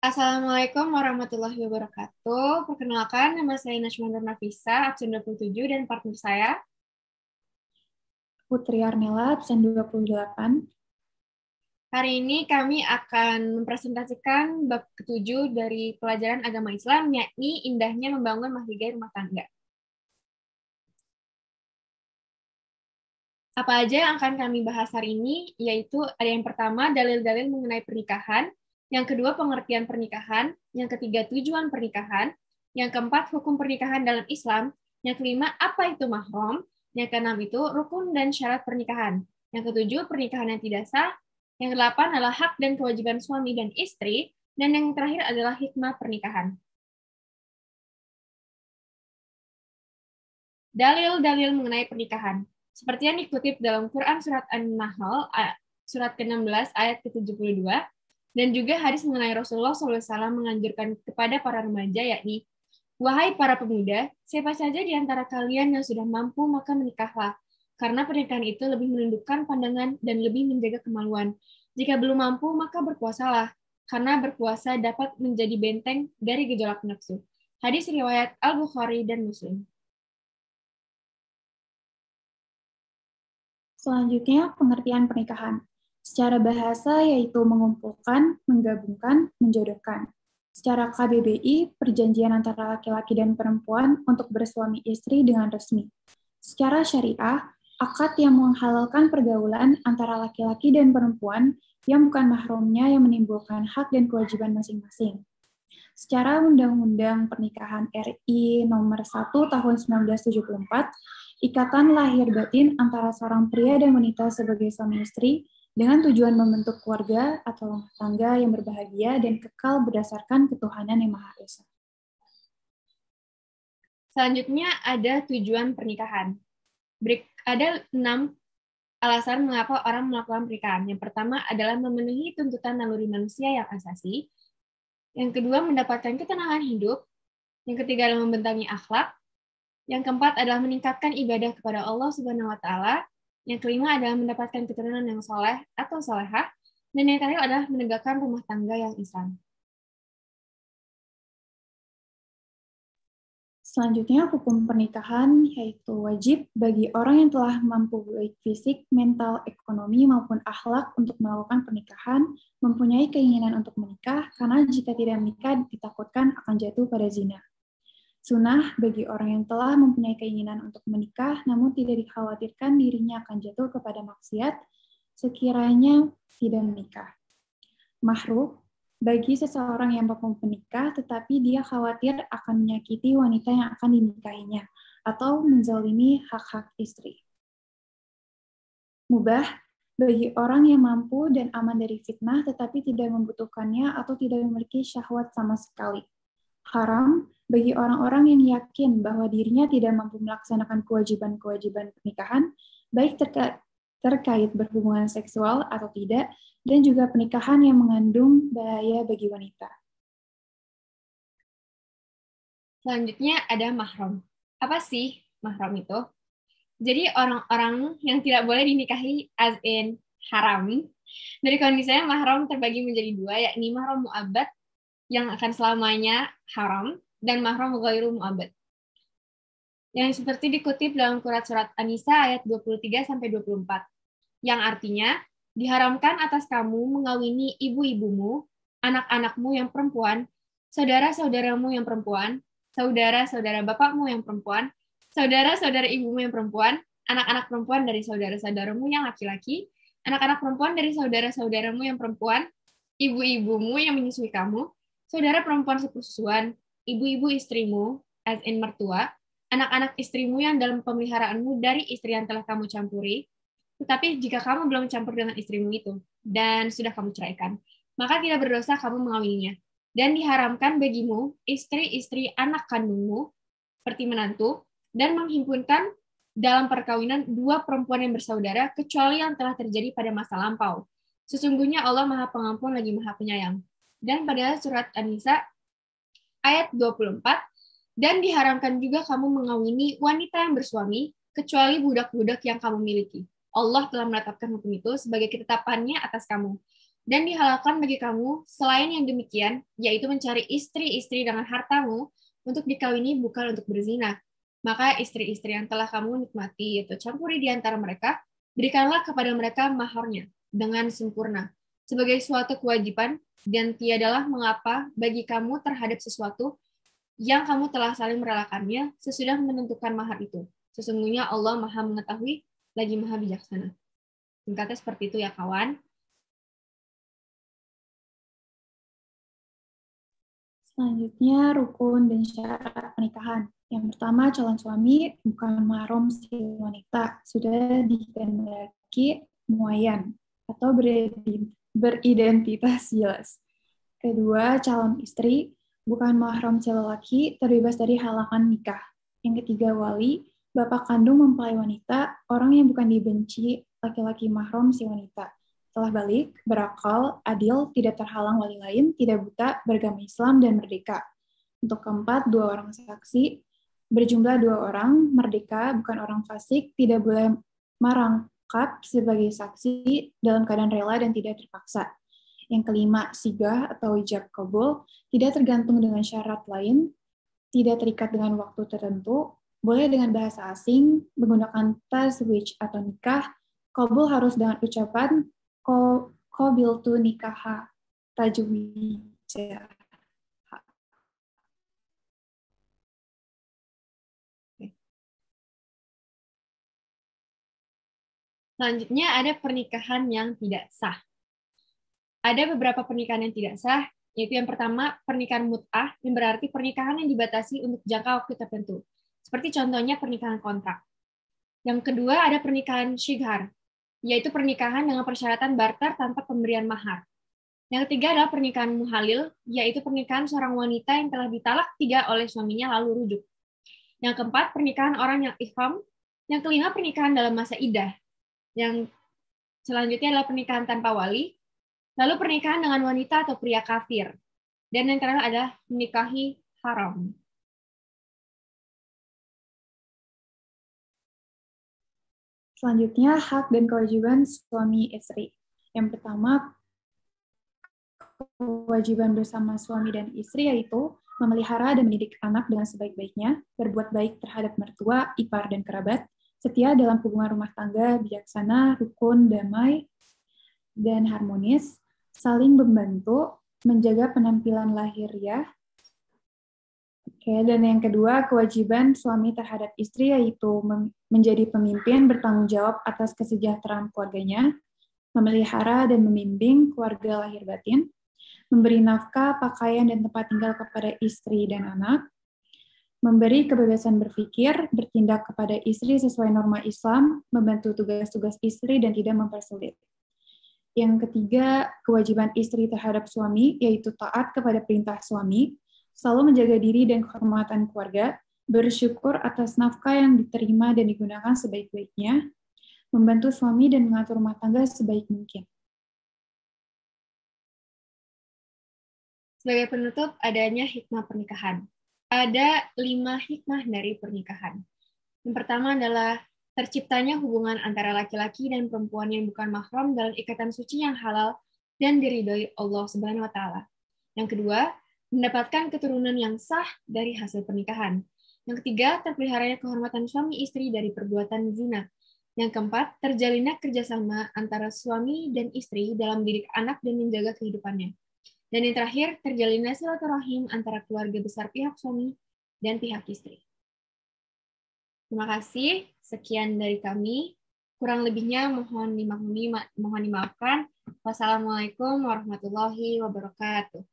Assalamualaikum warahmatullahi wabarakatuh. Perkenalkan, nama saya Najma Nur Nafisa, absen 27, dan partner saya. Putri Arnella, absen 28. Hari ini kami akan mempresentasikan bab ketujuh dari pelajaran agama Islam, yakni indahnya membangun mahligai rumah tangga. Apa aja yang akan kami bahas hari ini, yaitu ada yang pertama, dalil-dalil mengenai pernikahan, yang kedua, pengertian pernikahan, yang ketiga, tujuan pernikahan, yang keempat, hukum pernikahan dalam Islam, yang kelima, apa itu mahram, yang keenam itu rukun dan syarat pernikahan, yang ketujuh, pernikahan yang tidak sah, yang kedelapan adalah hak dan kewajiban suami dan istri, dan yang terakhir adalah hikmah pernikahan. Dalil-dalil mengenai pernikahan. Seperti yang dikutip dalam Quran Surat An-Nahl, Surat ke-16 ayat ke-72, dan juga hadis mengenai Rasulullah SAW menganjurkan kepada para remaja, yakni, wahai para pemuda, siapa saja di antara kalian yang sudah mampu, maka menikahlah. Karena pernikahan itu lebih menundukkan pandangan dan lebih menjaga kemaluan. Jika belum mampu, maka berpuasalah. Karena berpuasa dapat menjadi benteng dari gejolak nafsu. Hadis riwayat Al-Bukhari dan Muslim. Selanjutnya, pengertian pernikahan. Secara bahasa yaitu mengumpulkan, menggabungkan, menjodohkan. Secara KBBI, perjanjian antara laki-laki dan perempuan untuk bersuami istri dengan resmi. Secara syariah, akad yang menghalalkan pergaulan antara laki-laki dan perempuan yang bukan mahramnya yang menimbulkan hak dan kewajiban masing-masing. Secara Undang-Undang Pernikahan RI Nomor 1 Tahun 1974, ikatan lahir batin antara seorang pria dan wanita sebagai suami istri dengan tujuan membentuk keluarga atau rumah tangga yang berbahagia dan kekal berdasarkan ketuhanan yang Maha Esa. Selanjutnya ada tujuan pernikahan. Ada 6 alasan mengapa orang melakukan pernikahan. Yang pertama adalah memenuhi tuntutan naluri manusia yang asasi. Yang kedua, mendapatkan ketenangan hidup. Yang ketiga adalah membentengi akhlak. Yang keempat adalah meningkatkan ibadah kepada Allah Subhanahu wa taala. Yang kelima adalah mendapatkan keturunan yang soleh atau solehah. Dan yang terakhir adalah menegakkan rumah tangga yang Islam. Selanjutnya, hukum pernikahan yaitu wajib bagi orang yang telah mampu baik fisik, mental, ekonomi, maupun akhlak untuk melakukan pernikahan, mempunyai keinginan untuk menikah, karena jika tidak menikah ditakutkan akan jatuh pada zina. Sunnah bagi orang yang telah mempunyai keinginan untuk menikah, namun tidak dikhawatirkan dirinya akan jatuh kepada maksiat, sekiranya tidak menikah. Mahrum bagi seseorang yang mampu menikah, tetapi dia khawatir akan menyakiti wanita yang akan dinikahinya, atau menzalimi hak-hak istri. Mubah bagi orang yang mampu dan aman dari fitnah, tetapi tidak membutuhkannya atau tidak memiliki syahwat sama sekali. Haram bagi orang-orang yang yakin bahwa dirinya tidak mampu melaksanakan kewajiban-kewajiban pernikahan, baik terkait berhubungan seksual atau tidak, dan juga pernikahan yang mengandung bahaya bagi wanita. Selanjutnya ada mahram. Apa sih mahram itu? Jadi orang-orang yang tidak boleh dinikahi as in haram. Dari kondisinya mahram terbagi menjadi dua, yakni mahram mu'abbad yang akan selamanya haram dan mahram ghairu mu'abbad. Yang seperti dikutip dalam surat An-Nisa ayat 23-24. Yang artinya, diharamkan atas kamu mengawini ibu-ibumu, anak-anakmu yang perempuan, saudara-saudaramu yang perempuan, saudara-saudara bapakmu yang perempuan, saudara-saudara ibumu yang perempuan, anak-anak perempuan dari saudara-saudaramu yang laki-laki, anak-anak perempuan dari saudara-saudaramu yang perempuan, ibu-ibumu yang menyusui kamu, saudara perempuan sepusuan, ibu-ibu istrimu, as in mertua, anak-anak istrimu yang dalam pemeliharaanmu dari istri yang telah kamu campuri. Tetapi jika kamu belum campur dengan istrimu itu, dan sudah kamu ceraikan, maka tidak berdosa kamu mengawininya. Dan diharamkan bagimu istri-istri anak kandungmu, seperti menantu, dan menghimpunkan dalam perkawinan dua perempuan yang bersaudara, kecuali yang telah terjadi pada masa lampau. Sesungguhnya Allah Maha Pengampun lagi Maha Penyayang. Dan pada surat An-Nisa, ayat 24, dan diharamkan juga kamu mengawini wanita yang bersuami, kecuali budak-budak yang kamu miliki. Allah telah menetapkan hukum itu sebagai ketetapannya atas kamu. Dan dihalalkan bagi kamu selain yang demikian, yaitu mencari istri-istri dengan hartamu untuk dikawini bukan untuk berzina. Maka istri-istri yang telah kamu nikmati atau campuri di antara mereka, berikanlah kepada mereka maharnya dengan sempurna, sebagai suatu kewajiban, dan tiadalah mengapa bagi kamu terhadap sesuatu yang kamu telah saling merelakannya sesudah menentukan mahar itu. Sesungguhnya Allah Maha Mengetahui lagi Maha Bijaksana. Singkatnya seperti itu ya kawan. Selanjutnya, rukun dan syarat pernikahan. Yang pertama, calon suami bukan mahram si wanita, sudah dikehendaki muayyan atau beridentitas jelas. Kedua, calon istri bukan mahram si lelaki, terbebas dari halangan nikah. Yang ketiga, wali, bapak kandung mempelai wanita, orang yang bukan dibenci laki-laki mahram si wanita. Telah balik, berakal, adil, tidak terhalang wali lain, tidak buta, beragama Islam, dan merdeka. Untuk keempat, 2 orang saksi, berjumlah 2 orang, merdeka, bukan orang fasik, tidak boleh merangkap sebagai saksi dalam keadaan rela dan tidak terpaksa. Yang kelima, sigah atau ijab kabul, tidak tergantung dengan syarat lain, tidak terikat dengan waktu tertentu, boleh dengan bahasa asing, menggunakan tazwij atau nikah, kabul harus dengan ucapan qabiltu nikaha tajwija. Selanjutnya ada pernikahan yang tidak sah. Ada beberapa pernikahan yang tidak sah, yaitu yang pertama pernikahan mut'ah, yang berarti pernikahan yang dibatasi untuk jangka waktu tertentu. Seperti contohnya pernikahan kontrak. Yang kedua ada pernikahan syighar, yaitu pernikahan dengan persyaratan barter tanpa pemberian mahar. Yang ketiga adalah pernikahan muhalil, yaitu pernikahan seorang wanita yang telah ditalak 3 oleh suaminya lalu rujuk. Yang keempat, pernikahan orang yang ihram. Yang kelima, pernikahan dalam masa iddah. Yang selanjutnya adalah pernikahan tanpa wali. Lalu pernikahan dengan wanita atau pria kafir. Dan yang terakhir adalah menikahi haram. Selanjutnya, hak dan kewajiban suami istri. Yang pertama, kewajiban bersama suami dan istri yaitu memelihara dan mendidik anak dengan sebaik-baiknya, berbuat baik terhadap mertua, ipar, dan kerabat, setia dalam hubungan rumah tangga, bijaksana, rukun, damai, dan harmonis, saling membantu, menjaga penampilan lahiriah. Dan yang kedua, kewajiban suami terhadap istri yaitu menjadi pemimpin, bertanggung jawab atas kesejahteraan keluarganya, memelihara dan membimbing keluarga lahir batin, memberi nafkah, pakaian, dan tempat tinggal kepada istri dan anak, memberi kebebasan berpikir, bertindak kepada istri sesuai norma Islam, membantu tugas-tugas istri, dan tidak mempersulit. Yang ketiga, kewajiban istri terhadap suami yaitu taat kepada perintah suami, selalu menjaga diri dan kehormatan keluarga, bersyukur atas nafkah yang diterima dan digunakan sebaik-baiknya, membantu suami dan mengatur rumah tangga sebaik mungkin. Sebagai penutup, adanya hikmah pernikahan. Ada 5 hikmah dari pernikahan. Yang pertama adalah terciptanya hubungan antara laki-laki dan perempuan yang bukan mahram dalam ikatan suci yang halal dan diridhoi Allah Subhanahu wa taala. Yang kedua, mendapatkan keturunan yang sah dari hasil pernikahan. Yang ketiga, terpeliharanya kehormatan suami istri dari perbuatan zina. Yang keempat, terjalinnya kerjasama antara suami dan istri dalam didik anak dan menjaga kehidupannya. Dan yang terakhir, terjalinnya silaturahim antara keluarga besar pihak suami dan pihak istri. Terima kasih. Sekian dari kami. Kurang lebihnya mohon dimaafkan. Wassalamualaikum warahmatullahi wabarakatuh.